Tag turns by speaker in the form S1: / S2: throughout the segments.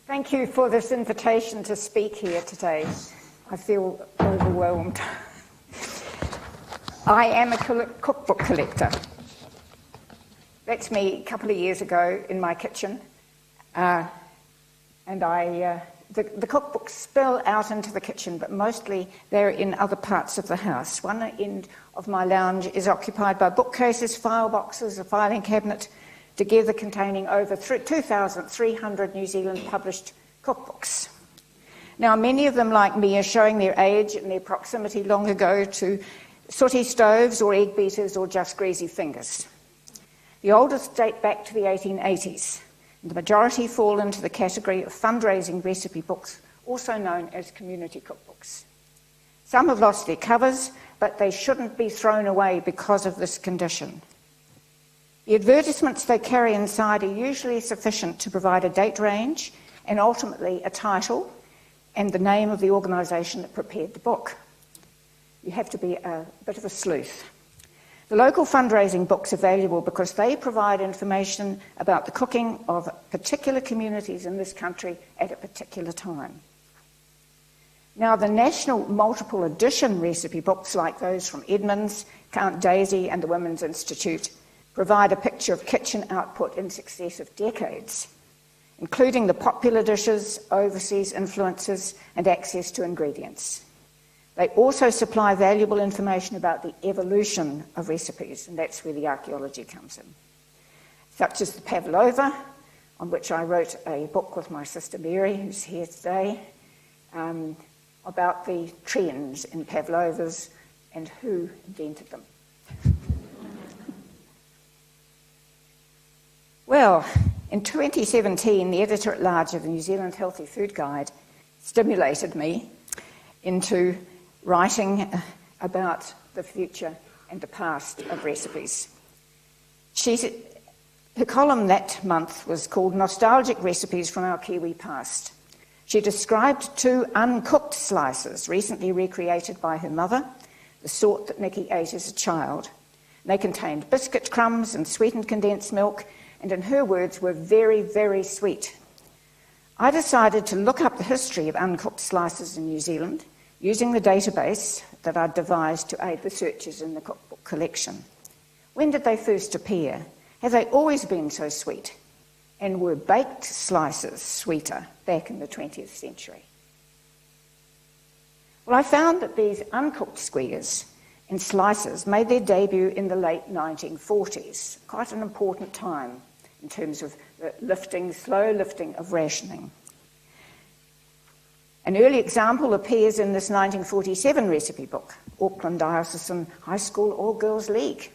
S1: Thank you for this invitation to speak here today. I feel overwhelmed. I am a cookbook collector. That's me a couple of years ago in my kitchen. The cookbooks spill out into the kitchen, but mostly they're in other parts of the house. One end of my lounge is occupied by bookcases, file boxes, a filing cabinet, together containing over 2,300 New Zealand published cookbooks. Now, many of them, like me, are showing their age and their proximity long ago to sooty stoves or egg beaters or just greasy fingers. The oldest date back to the 1880s, and the majority fall into the category of fundraising recipe books, also known as community cookbooks. Some have lost their covers, but they shouldn't be thrown away because of this condition. The advertisements they carry inside are usually sufficient to provide a date range and ultimately a title and the name of the organisation that prepared the book. You have to be a bit of a sleuth. The local fundraising books are valuable because they provide information about the cooking of particular communities in this country at a particular time. Now, the national multiple edition recipe books, like those from Edmonds, Count Daisy and the Women's Institute, provide a picture of kitchen output in successive decades, including the popular dishes, overseas influences, and access to ingredients. They also supply valuable information about the evolution of recipes, and that's where the archaeology comes in, such as the pavlova, on which I wrote a book with my sister Mary, who's here today, about the trends in pavlovas and who invented them. Well, in 2017, the editor-at-large of the New Zealand Healthy Food Guide stimulated me into writing about the future and the past of recipes. Her column that month was called Nostalgic Recipes from Our Kiwi Past. She described 2 uncooked slices recently recreated by her mother, the sort that Nikki ate as a child. They contained biscuit crumbs and sweetened condensed milk, and in her words, were very, very sweet. I decided to look up the history of uncooked slices in New Zealand using the database that I'd devised to aid the searchers in the cookbook collection. When did they first appear? Have they always been so sweet? And were baked slices sweeter back in the 20th century? Well, I found that these uncooked squares and slices made their debut in the late 1940s, quite an important time in terms of the slow lifting of rationing. An early example appears in this 1947 recipe book, Auckland Diocesan High School All-Girls League.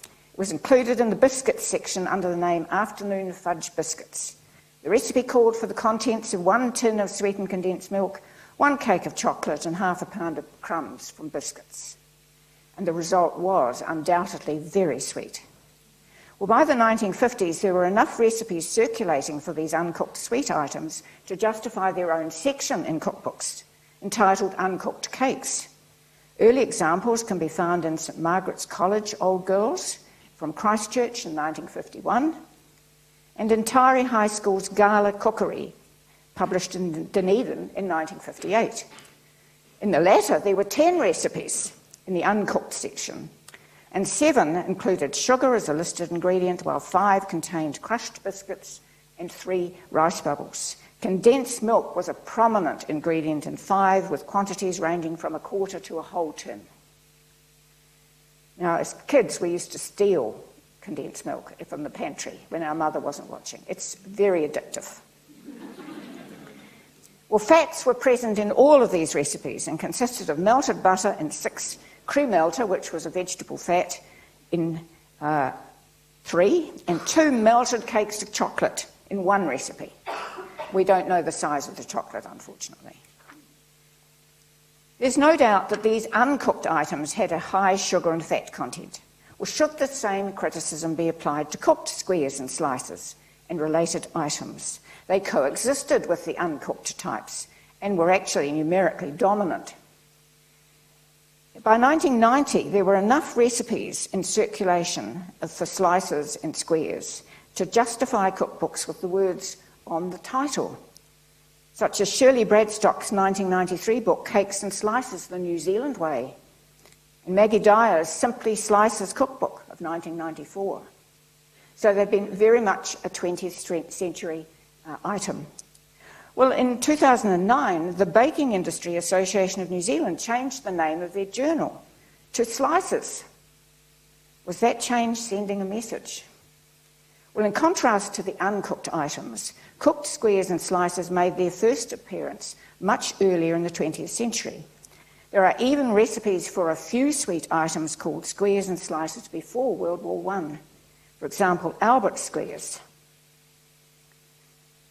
S1: It was included in the biscuits section under the name Afternoon Fudge Biscuits. The recipe called for the contents of 1 tin of sweetened condensed milk, 1 cake of chocolate and half a pound of crumbs from biscuits. And the result was undoubtedly very sweet. Well, by the 1950s, there were enough recipes circulating for these uncooked sweet items to justify their own section in cookbooks, entitled Uncooked Cakes. Early examples can be found in St Margaret's College Old Girls from Christchurch in 1951, and in Tari High School's Gala Cookery, published in Dunedin in 1958. In the latter, there were 10 recipes in the uncooked section, and 7 included sugar as a listed ingredient, while 5 contained crushed biscuits and 3 rice bubbles. Condensed milk was a prominent ingredient in 5, with quantities ranging from a quarter to a whole tin. Now, as kids, we used to steal condensed milk from the pantry when our mother wasn't watching. It's very addictive. Well, fats were present in all of these recipes and consisted of melted butter in 6, cream melter, which was a vegetable fat, in 3, and 2 melted cakes of chocolate in 1 recipe. We don't know the size of the chocolate, unfortunately. There's no doubt that these uncooked items had a high sugar and fat content. Well, should the same criticism be applied to cooked squares and slices and related items? They coexisted with the uncooked types and were actually numerically dominant. By 1990, there were enough recipes in circulation for slices and squares to justify cookbooks with the words on the title. such as Shirley Bradstock's 1993 book, Cakes and Slices, The New Zealand Way, and Maggie Dyer's Simply Slices cookbook of 1994. So they've been very much a 20th century item. Well, in 2009, the Baking Industry Association of New Zealand changed the name of their journal to Slices. Was that change sending a message? Well, in contrast to the uncooked items, cooked squares and slices made their first appearance much earlier in the 20th century. There are even recipes for a few sweet items called squares and slices before World War I. For example, Albert squares.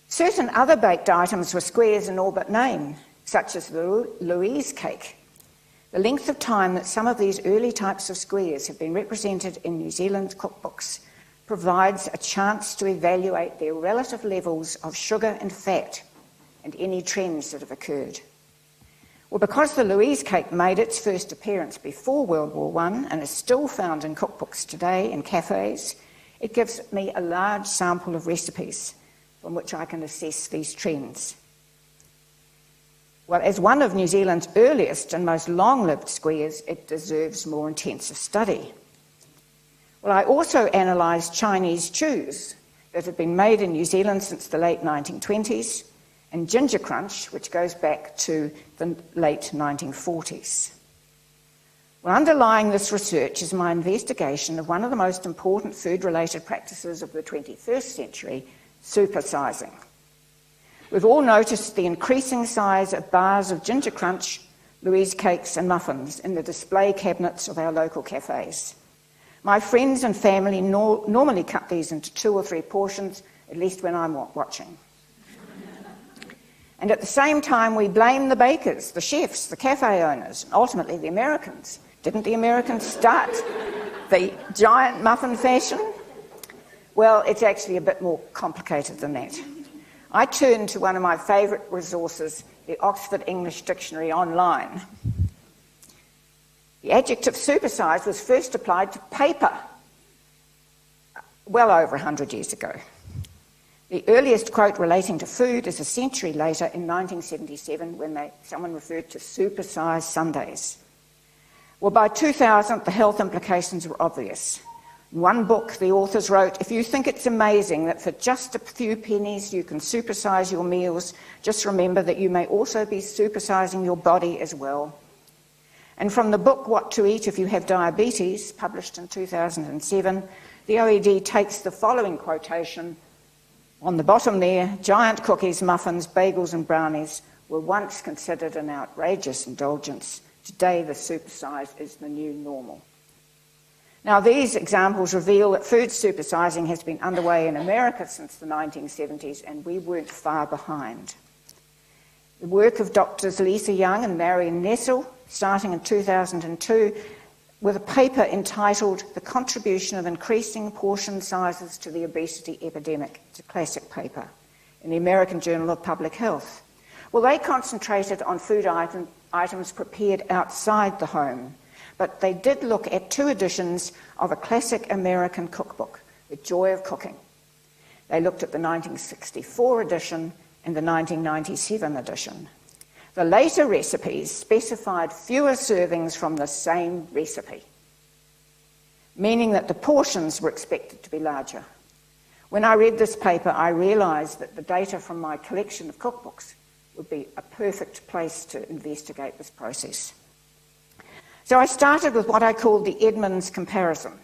S1: Certain other baked items were squares in all but name, such as the Louise cake. The length of time that some of these early types of squares have been represented in New Zealand cookbooks provides a chance to evaluate their relative levels of sugar and fat and any trends that have occurred. Well, because the Louise cake made its first appearance before World War I and is still found in cookbooks today in cafes, it gives me a large sample of recipes from which I can assess these trends. Well, as one of New Zealand's earliest and most long-lived squares, it deserves more intensive study. Well, I also analysed Chinese chews that have been made in New Zealand since the late 1920s, and ginger crunch, which goes back to the late 1940s. Well, underlying this research is my investigation of one of the most important food-related practices of the 21st century, supersizing. We've all noticed the increasing size of bars of ginger crunch, Louise cakes and muffins in the display cabinets of our local cafes. My friends and family normally cut these into 2 or 3 portions, at least when I'm watching. And at the same time, we blame the bakers, the chefs, the cafe owners, and ultimately the Americans. Didn't the Americans start the giant muffin fashion? Well, it's actually a bit more complicated than that. I turned to one of my favourite resources, the Oxford English Dictionary online. The adjective supersize was first applied to paper well over 100 years ago. The earliest quote relating to food is a century later in 1977 when someone referred to supersized sundaes. Well, by 2000, the health implications were obvious. In one book, the authors wrote, "If you think it's amazing that for just a few pennies you can supersize your meals, just remember that you may also be supersizing your body as well." And from the book, What to Eat If You Have Diabetes, published in 2007, the OED takes the following quotation on the bottom there: "Giant cookies, muffins, bagels and brownies were once considered an outrageous indulgence. Today the supersize is the new normal." Now, these examples reveal that food supersizing has been underway in America since the 1970s, and we weren't far behind. The work of Drs. Lisa Young and Marion Nessel, starting in 2002, with a paper entitled "The Contribution of Increasing Portion Sizes to the Obesity Epidemic." It's a classic paper in the American Journal of Public Health. Well, they concentrated on food items prepared outside the home, but they did look at 2 editions of a classic American cookbook, The Joy of Cooking. They looked at the 1964 edition and the 1997 edition. The later recipes specified fewer servings from the same recipe, meaning that the portions were expected to be larger. When I read this paper, I realised that the data from my collection of cookbooks would be a perfect place to investigate this process. So I started with what I called the Edmonds comparison.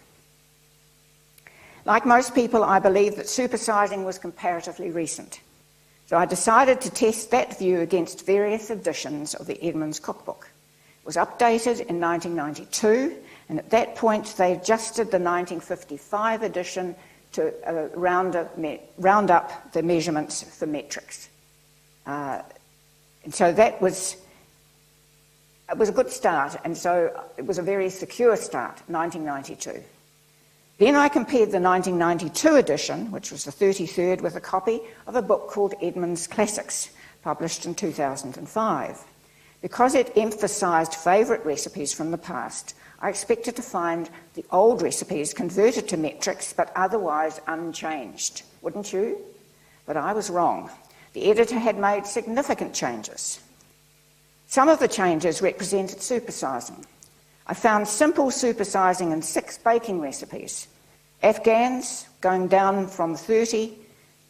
S1: Like most people, I believe that supersizing was comparatively recent. So I decided to test that view against various editions of the Edmonds cookbook. It was updated in 1992, and at that point they adjusted the 1955 edition to round up the measurements for metrics. And so it was a good start, and so it was a very secure start, 1992. Then I compared the 1992 edition, which was the 33rd, with a copy of a book called Edmonds Classics, published in 2005. Because it emphasised favourite recipes from the past, I expected to find the old recipes converted to metrics, but otherwise unchanged. Wouldn't you? But I was wrong. the editor had made significant changes. Some of the changes represented supersizing. I found simple supersizing in 6 baking recipes. Afghans going down from 30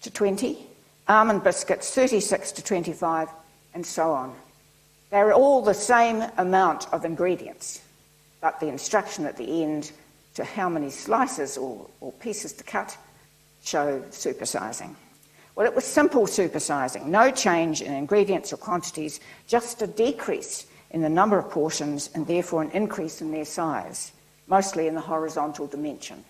S1: to 20, almond biscuits 36 to 25, and so on. They're all the same amount of ingredients, but the instruction at the end to how many slices or pieces to cut show supersizing. Well, it was simple supersizing, no change in ingredients or quantities, just a decrease in the number of portions and therefore an increase in their size, mostly in the horizontal dimension.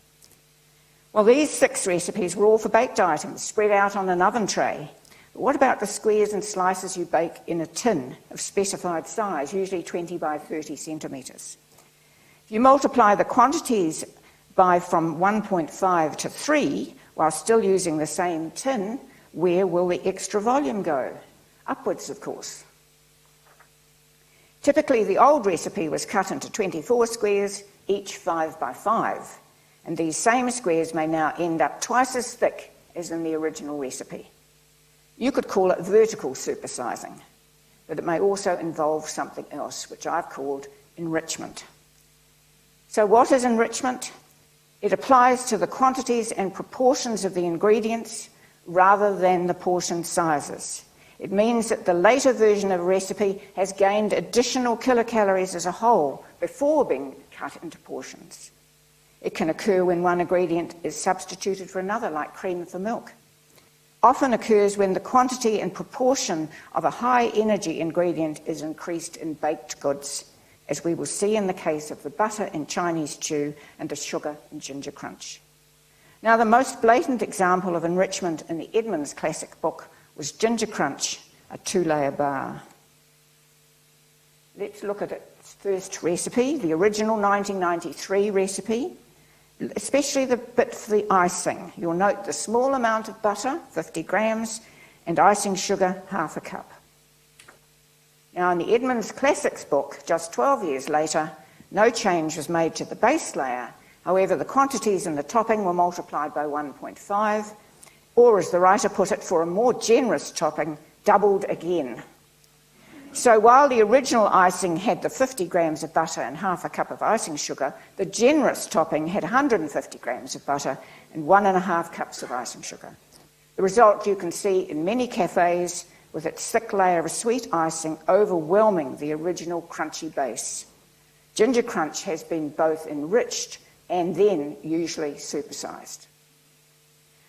S1: Well, these 6 recipes were all for baked items, spread out on an oven tray. But what about the squares and slices you bake in a tin of specified size, usually 20 by 30 centimetres? If you multiply the quantities by from 1.5 to 3, while still using the same tin, where will the extra volume go? Upwards, of course. Typically, the old recipe was cut into 24 squares, each 5 by 5. And these same squares may now end up twice as thick as in the original recipe. You could call it vertical supersizing, but it may also involve something else, which I've called enrichment. So what is enrichment? It applies to the quantities and proportions of the ingredients rather than the portion sizes. It means that the later version of a recipe has gained additional kilocalories as a whole before being cut into portions. It can occur when one ingredient is substituted for another, like cream for milk. Often occurs when the quantity and proportion of a high-energy ingredient is increased in baked goods, as we will see in the case of the butter in Chinese chew and the sugar in ginger crunch. Now, the most blatant example of enrichment in the Edmonds classic book was ginger crunch, a 2-layer bar. Let's look at its first recipe, the original 1993 recipe, especially the bit for the icing. You'll note the small amount of butter, 50 grams, and icing sugar, half a cup. Now, in the Edmonds Classics book, just 12 years later, no change was made to the base layer. However, the quantities in the topping were multiplied by 1.5, or as the writer put it, for a more generous topping, doubled again. So while the original icing had the 50 grams of butter and half a cup of icing sugar, the generous topping had 150 grams of butter and 1.5 cups of icing sugar. The result you can see in many cafes, with its thick layer of sweet icing overwhelming the original crunchy base. Ginger crunch has been both enriched and then usually supersized.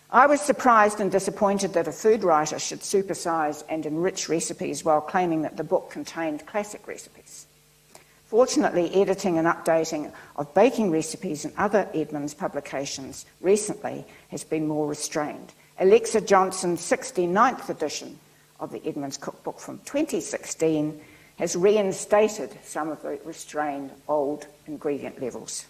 S1: I was surprised and disappointed that a food writer should supersize and enrich recipes while claiming that the book contained classic recipes. Fortunately, editing and updating of baking recipes in other Edmonds publications recently has been more restrained. Alexa Johnson's 69th edition of the Edmonds Cookbook from 2016 has reinstated some of the restrained old ingredient levels.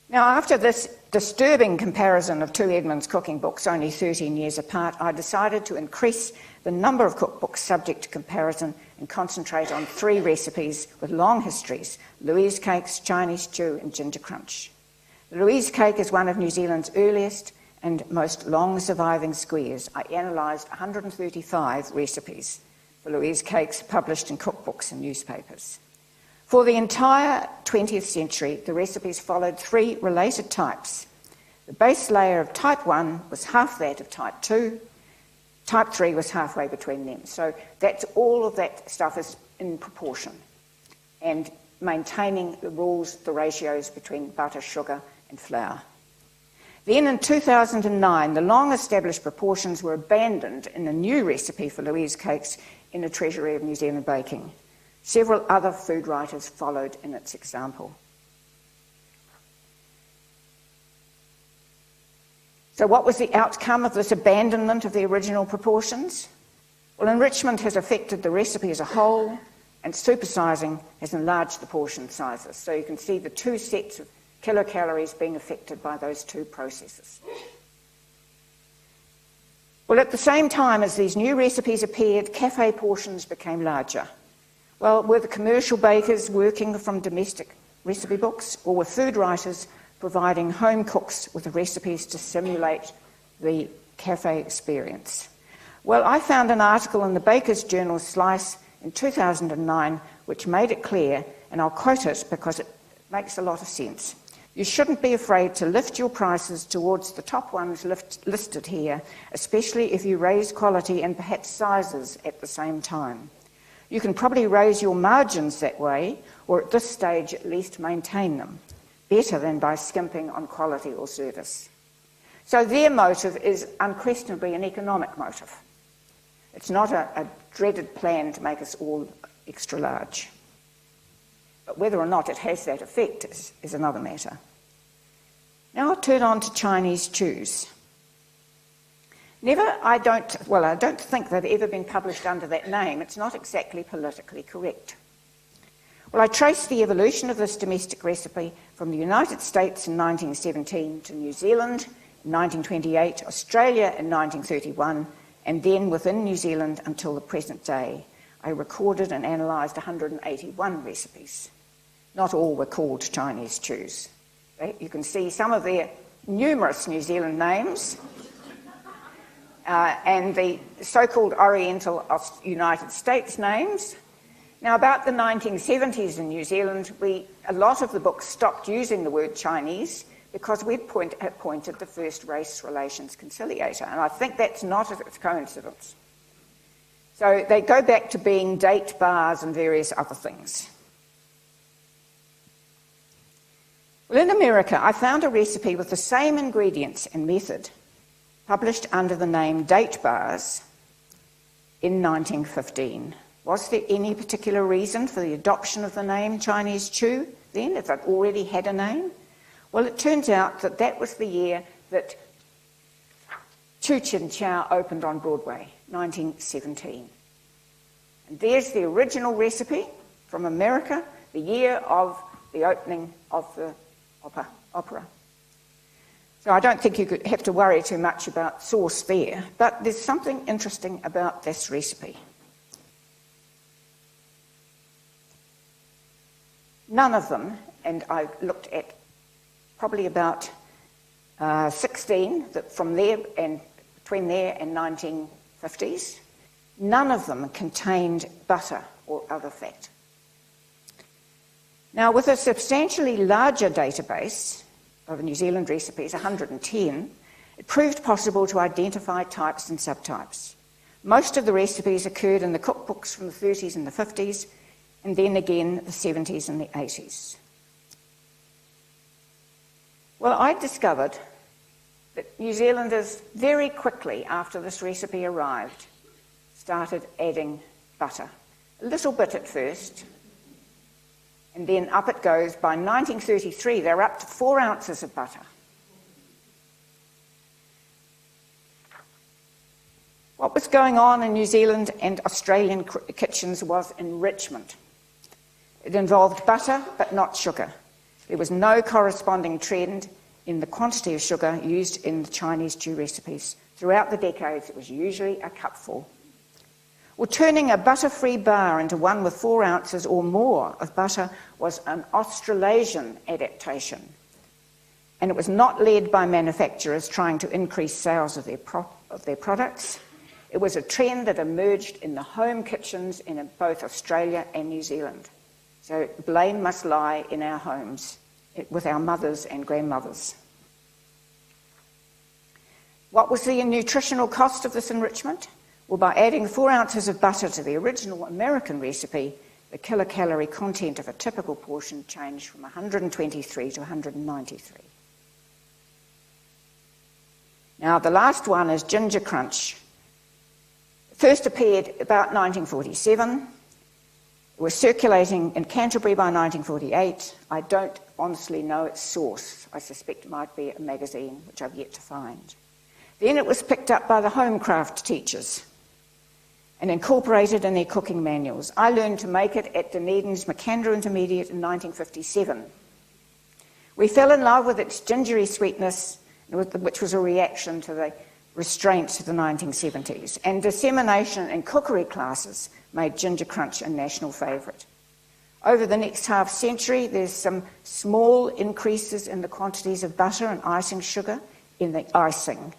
S1: Now, after this disturbing comparison of 2 Edmonds cooking books only 13 years apart, I decided to increase the number of cookbooks subject to comparison and concentrate on 3 recipes with long histories: Louise cakes, Chinese chew, and ginger crunch. The Louise cake is one of New Zealand's earliest and most long-surviving squares. I analysed 135 recipes for Louise cakes published in cookbooks and newspapers. For the entire 20th century, the recipes followed 3 related types. The base layer of type 1 was half that of type 2. Type 3 was halfway between them. So that's all of that stuff is in proportion and maintaining the rules, the ratios between butter, sugar, and flour. Then in 2009, the long-established proportions were abandoned in a new recipe for Louise cakes in the Treasury of New Zealand Baking. Several other food writers followed in its example. So what was the outcome of this abandonment of the original proportions? Well, enrichment has affected the recipe as a whole, and supersizing has enlarged the portion sizes. So you can see the 2 sets of kilocalories being affected by those 2 processes. Well, at the same time as these new recipes appeared, cafe portions became larger. Well, were the commercial bakers working from domestic recipe books, or were food writers providing home cooks with the recipes to simulate the cafe experience? Well, I found an article in the Baker's Journal Slice in 2009 which made it clear, and I'll quote it because it makes a lot of sense. You shouldn't be afraid to lift your prices towards the top ones listed here, especially if you raise quality and perhaps sizes at the same time. You can probably raise your margins that way, or at this stage at least maintain them, better than by skimping on quality or service. So their motive is unquestionably an economic motive. It's not a dreaded plan to make us all extra large. But whether or not it has that effect is another matter. Now I'll turn on to Chinese chews. I don't think they've ever been published under that name. It's not exactly politically correct. Well, I traced the evolution of this domestic recipe from the United States in 1917 to New Zealand in 1928, Australia in 1931, and then within New Zealand until the present day. I recorded and analysed 181 recipes. Not all were called Chinese chews. You can see some of their numerous New Zealand names and the so-called Oriental United States names. Now, about the 1970s in New Zealand, a lot of the books stopped using the word Chinese because we'd appointed the first race relations conciliator, and I think that's not a coincidence. So they go back to being date bars and various other things. Well, in America, I found a recipe with the same ingredients and method published under the name date bars in 1915. Was there any particular reason for the adoption of the name Chinese chew then, if it already had a name? Well, it turns out that that was the year that Chu Chin Chow opened on Broadway, 1917. And there's the original recipe from America, the year of the opening of the opera. So I don't think you could have to worry too much about source there, but there's something interesting about this recipe. None of them, and I looked at probably about 16 from there and between there and 1950s, none of them contained butter or other fat. Now, with a substantially larger database of New Zealand recipes, 110, it proved possible to identify types and subtypes. Most of the recipes occurred in the cookbooks from the 30s and the 50s, and then again the 70s and the 80s. Well, I discovered that New Zealanders very quickly after this recipe arrived started adding butter. A little bit at first, and then up it goes. By 1933, they're up to 4 ounces of butter. What was going on in New Zealand and Australian kitchens was enrichment. It involved butter, but not sugar. There was no corresponding trend in the quantity of sugar used in the Chinese chew recipes. Throughout the decades, it was usually a cupful. Well, turning a butter-free bar into one with 4 ounces or more of butter was an Australasian adaptation. And it was not led by manufacturers trying to increase sales of their products. It was a trend that emerged in the home kitchens in both Australia and New Zealand. So blame must lie in our homes, with our mothers and grandmothers. What was the nutritional cost of this enrichment? Well, by adding 4 ounces of butter to the original American recipe, the kilocalorie content of a typical portion changed from 123 to 193. Now, the last one is Ginger Crunch. It first appeared about 1947. It was circulating in Canterbury by 1948. I don't honestly know its source. I suspect it might be a magazine, which I've yet to find. Then it was picked up by the homecraft teachers and incorporated in their cooking manuals. I learned to make it at Dunedin's Macandrew Intermediate in 1957. We fell in love with its gingery sweetness, which was a reaction to the restraints of the 1970s, and dissemination in cookery classes made Ginger Crunch a national favourite. Over the next half century, there's some small increases in the quantities of butter and icing sugar in the icing,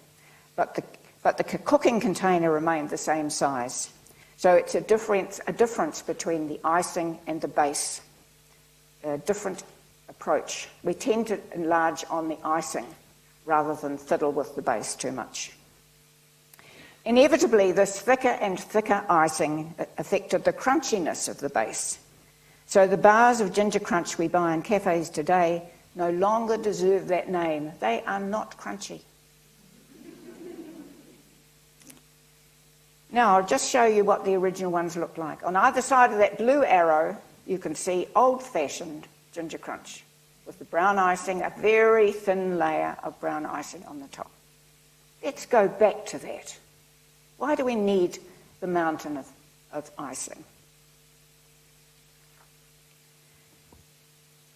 S1: but but the cooking container remained the same size. So it's a difference between the icing and the base, a different approach. We tend to enlarge on the icing rather than fiddle with the base too much. Inevitably, this thicker and thicker icing affected the crunchiness of the base. So the bars of ginger crunch we buy in cafes today no longer deserve that name. They are not crunchy. Now, I'll just show you what the original ones look like. On either side of that blue arrow, you can see old-fashioned ginger crunch with the brown icing, a very thin layer of brown icing on the top. Let's go back to that. Why do we need the mountain of icing?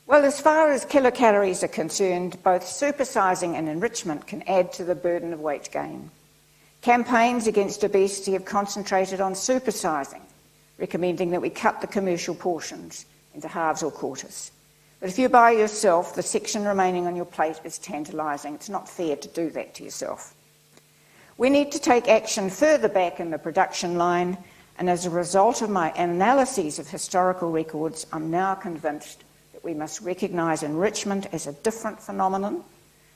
S1: Well, as far as kilocalories are concerned, both supersizing and enrichment can add to the burden of weight gain. Campaigns against obesity have concentrated on supersizing, recommending that we cut the commercial portions into halves or quarters. But if you buy yourself, the section remaining on your plate is tantalising. It's not fair to do that to yourself. We need to take action further back in the production line, and as a result of my analyses of historical records, I'm now convinced that we must recognise enrichment as a different phenomenon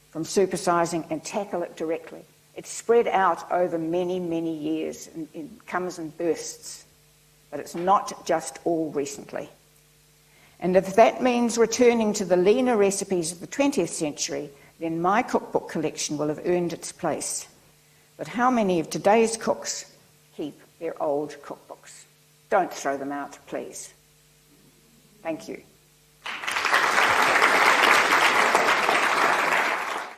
S1: from supersizing and tackle it directly. It's spread out over many, many years and it comes in bursts, but it's not just all recently. And if that means returning to the leaner recipes of the 20th century, then my cookbook collection will have earned its place. But how many of today's cooks keep their old cookbooks? Don't throw them out, please. Thank you.